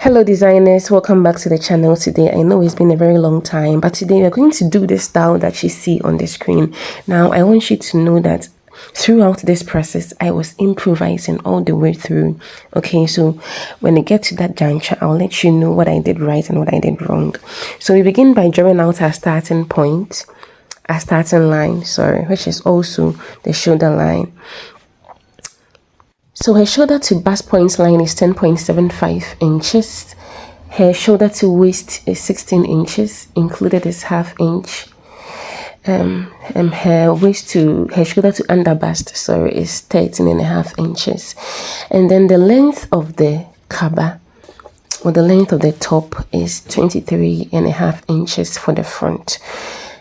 Hello designers, welcome back to the channel. Today I know it's been a very long time, but today we're going to do the style that you see on the screen. Now I want you to know that throughout this process I was improvising all the way through. Okay, so when I get to that juncture, I'll let you know what I did right and what I did wrong. So we begin by drawing out our starting point, our starting line, which is also the shoulder line. So her shoulder to bust point line is 10.75 inches. Her shoulder to waist is 16 inches, included is half inch. Her shoulder to under bust, is 13.5 inches. And then the length of the Kaba, or the length of the top, is 23.5 inches for the front.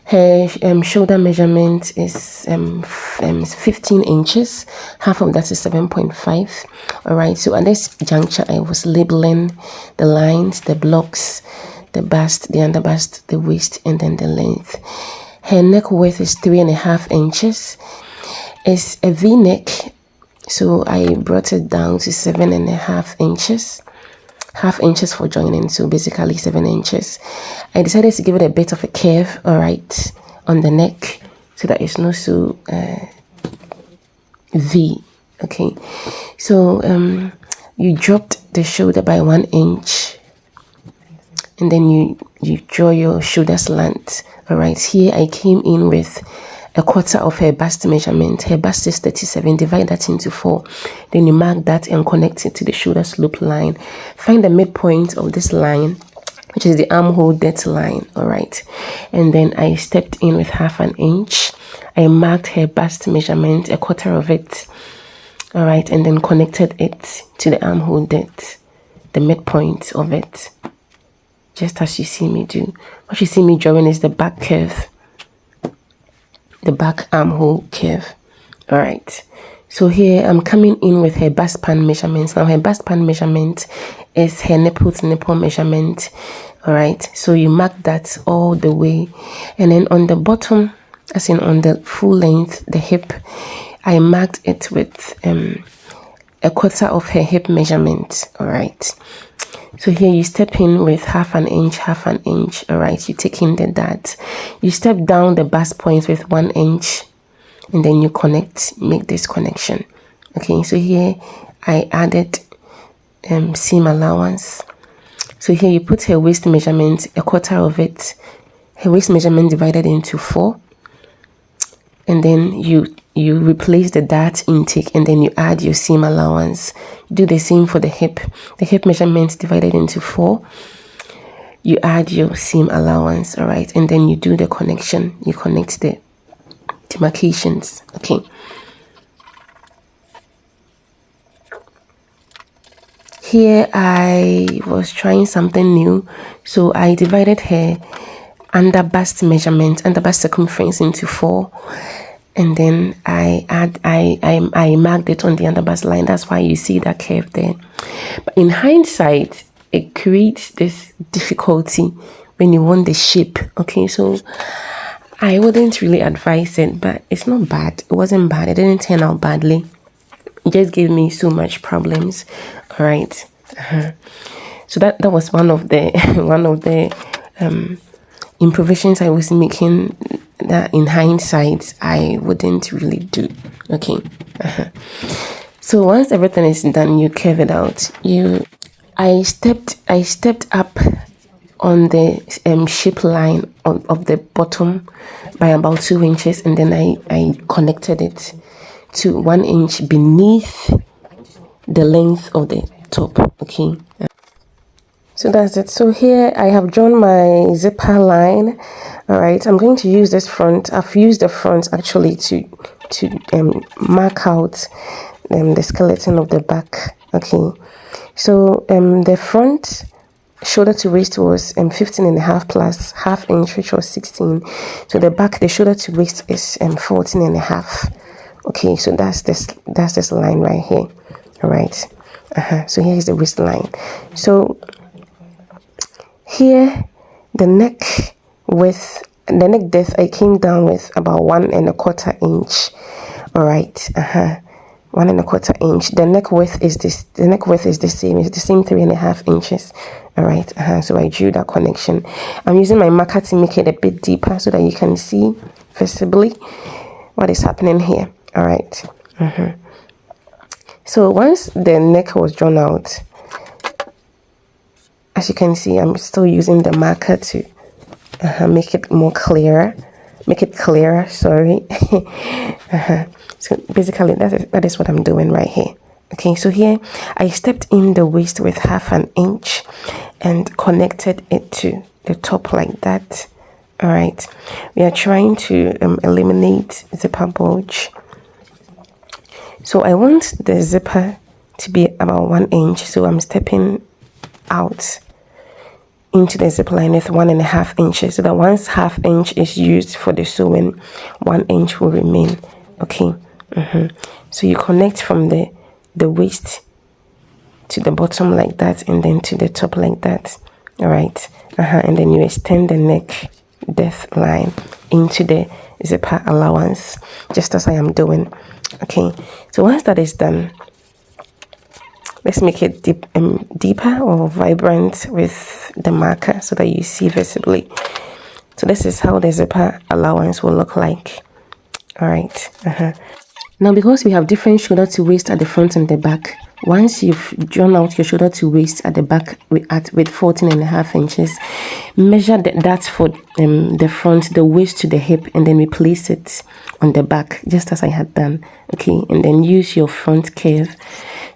Her shoulder measurement is 15 inches. Half of that is 7.5. All right, so at this juncture, I was labeling the lines, the blocks, the bust, the under bust, the waist, and then the length. Her neck width is 3.5 inches. It's a V-neck, so I brought it down to 7.5 inches. Half inches for joining, so basically 7 inches. I decided to give it a bit of a curve, all right, on the neck, so that it's not so V. Okay, so you dropped the shoulder by 1 inch, and then you draw your shoulder slant. All right, here I came in with a quarter of her bust measurement. Her bust is 37. Divide that into 4. Then you mark that and connect it to the shoulder slope line. Find the midpoint of this line, which is the armhole depth line. All right, and then I stepped in with half an inch. I marked her bust measurement, a quarter of it. All right, and then connected it to the armhole depth, the midpoint of it, just as you see me do. What you see me drawing is the back curve, the back armhole curve. All right, so here I'm coming in with her bust pan measurements. Now her bust pan measurement is her nipple to nipple measurement. All right, so you mark that all the way, and then on the bottom, as in on the full length, the hip, I marked it with a quarter of her hip measurement. All right, so here you step in with half an inch. All right, you take in the dart, you step down the bust point with 1 inch, and then you make this connection. Okay, so here I added seam allowance. So here you put her waist measurement, a quarter of it, her waist measurement divided into 4, and then you replace the dart intake, and then you add your seam allowance. Do the same for the hip measurement divided into 4. You add your seam allowance, all right, and then you do the connection. You connect the demarcations. Okay, here I was trying something new, so I divided her under bust measurement, under bust circumference into 4, and then I marked it on the under bust line. That's why you see that curve there. But in hindsight, it creates this difficulty when you want the shape. Okay, so I wouldn't really advise it, but it's not bad. It wasn't bad. It didn't turn out badly. It just gave me so much problems. All right. So that was one of the improvisations I was making, that in hindsight I wouldn't really do. Okay. So once everything is done, you curve it out. I stepped up on the shape line of the bottom by about 2 inches, and then I connected it to 1 inch beneath the length of the top. Okay, so that's it. So here I have drawn my zipper line. All right, I'm going to use this front. I've used the front actually to mark out the skeleton of the back. Okay, so the front shoulder to waist was 15.5 plus half inch, which was 16. So the back, the shoulder to waist is 14.5. Okay, so that's this line right here. All right, so here is the waistline. So here the neck depth, I came down with about 1.25 inch. All right, 1.25 inch. The neck width is this. The neck width is the same. It's the same 3.5 inches. All right. So I drew that connection. I'm using my marker to make it a bit deeper so that you can see visibly what is happening here. All right. So once the neck was drawn out, as you can see, I'm still using the marker to make it more clearer. Make it clearer. Sorry. So basically, that is what I'm doing right here. Okay, so here I stepped in the waist with 1/2 inch and connected it to the top like that. All right, we are trying to eliminate zipper bulge. So I want the zipper to be about 1 inch, so I'm stepping out into the zip line with 1.5 inches, so that once 1/2 inch is used for the sewing, 1 inch will remain. Okay. So you connect from the waist to the bottom like that, and then to the top like that. All right. And then you extend the neck depth line into the zipper allowance, just as I am doing. Okay, so once that is done, let's make it deeper or vibrant with the marker so that you see visibly. So this is how the zipper allowance will look like. All right. Now, because we have different shoulder to waist at the front and the back, once you've drawn out your shoulder to waist at the back with 14.5 inches, measure that for the front, the waist to the hip, and then replace it on the back, just as I had done. Okay, and then use your front curve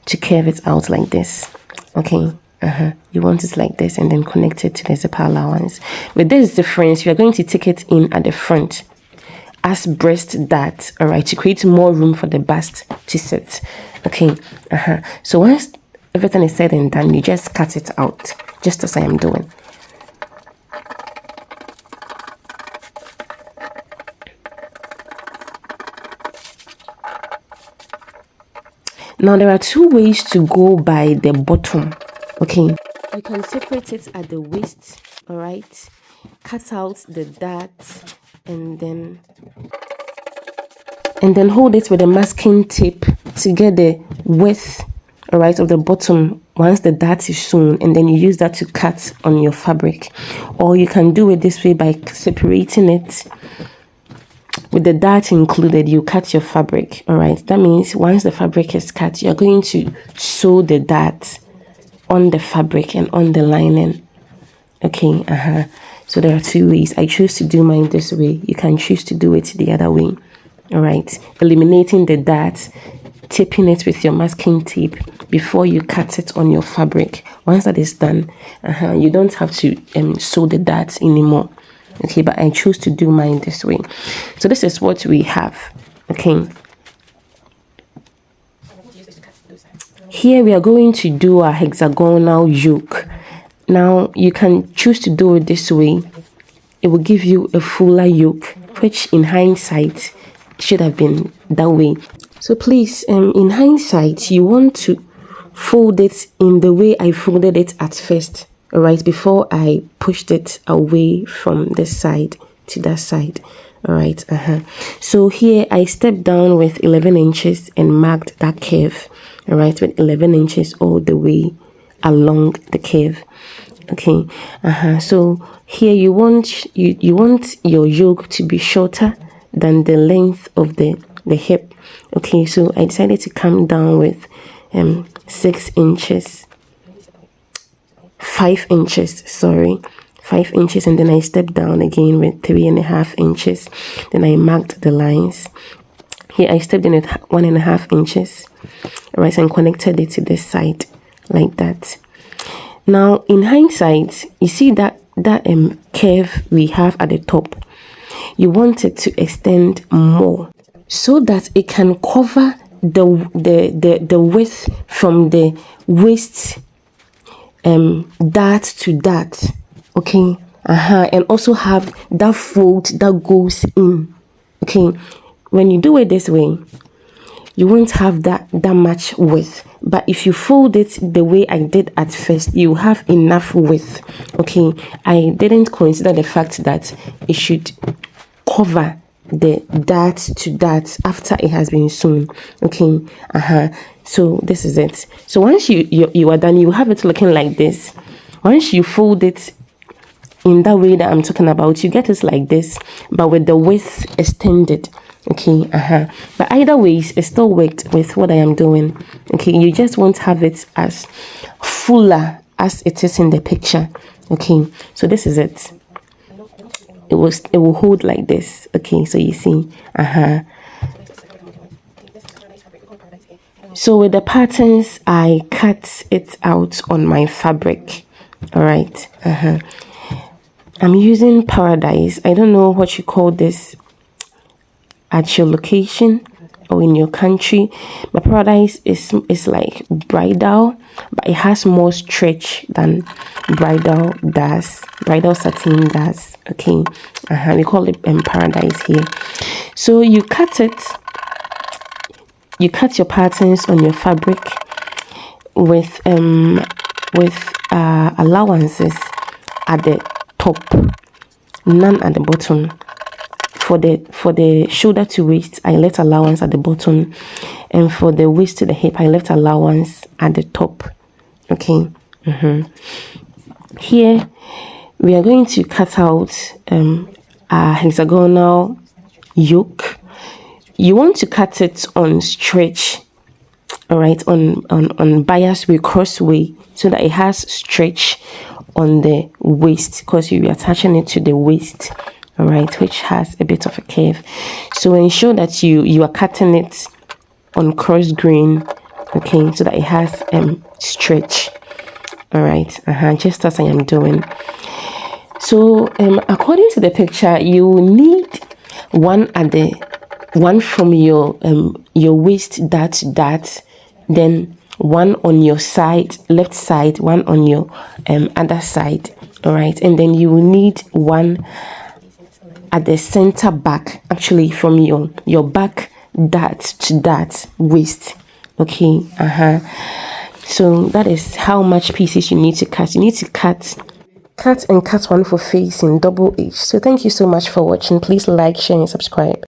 to curve it out like this. Okay. You want it like this, and then connect it to the zipper allowance. With this difference, you are going to take it in at the front as breast dart, all right, to create more room for the bust to sit. Okay. So once everything is said and done, you just cut it out, just as I am doing. Now there are 2 ways to go by the bottom. Okay, you can separate it at the waist, all right, cut out the dart, and then hold it with a masking tape to get the width, all right, of the bottom once the dart is sewn, and then you use that to cut on your fabric. Or you can do it this way by separating it with the dart included. You cut your fabric, all right. That means once the fabric is cut, you're going to sew the dart on the fabric and on the lining. Okay. So there are 2 ways. I choose to do mine this way. You can choose to do it the other way. All right, eliminating the dart, taping it with your masking tape before you cut it on your fabric. Once that is done, you don't have to sew the darts anymore. Okay, but I choose to do mine this way. So this is what we have. Okay, here we are going to do our hexagonal yoke. Now you can choose to do it this way. It will give you a fuller yoke, which in hindsight should have been that way. So please, in hindsight, you want to fold it in the way I folded it at first, all right, before I pushed it away from this side to that side. All right. So here I stepped down with 11 inches and marked that curve, all right, with 11 inches all the way along the curve. Okay. So here you want your yoke to be shorter than the length of the hip. Okay, so I decided to come down with 6 inches, 5 inches, sorry, 5 inches, and then I stepped down again with 3.5 inches. Then I marked the lines. Here I stepped in with 1.5 inches, all right, and connected it to this side like that. Now in hindsight, you see that curve we have at the top, you want it to extend more so that it can cover the width from the waist dart to dart. Okay, and also have that fold that goes in. Okay, when you do it this way, you won't have that much width, but if you fold it the way I did at first, you have enough width. Okay, I didn't consider the fact that it should cover the dart to dart after it has been sewn. Okay, so this is it. So once you are done, you have it looking like this. Once you fold it in that way that I'm talking about, you get it like this, but with the waist extended. Okay, but either ways it still worked with what I am doing. Okay, you just won't have it as fuller as it is in the picture. Okay, so this is it. It will hold like this. Okay, so you see, so with the patterns, I cut it out on my fabric. All right, I'm using Paradise. I don't know what you call this at your location or in your country, but Paradise is like bridal, but it has more stretch than bridal satin does. Okay, we call it Paradise here. So you cut your patterns on your fabric with allowances at the top, none at the bottom. For the shoulder to waist, I left allowance at the bottom, and for the waist to the hip, I left allowance at the top. Okay, here we are going to cut out a hexagonal yoke. You want to cut it on stretch, all right, on bias way, cross way, so that it has stretch on the waist, because you'll be attaching it to the waist, all right, which has a bit of a curve. So ensure that you are cutting it on cross grain, okay, so that it has stretch. All right, just as I am doing. So according to the picture, you need one from your waist dart to dart, then one on your side, left side, one on your other side. All right, and then you will need one at the center back, actually from your back dart to dart waist. Okay, so that is how much pieces you need to cut. You need to cut one for facing, double H. So thank you so much for watching. Please like, share and subscribe.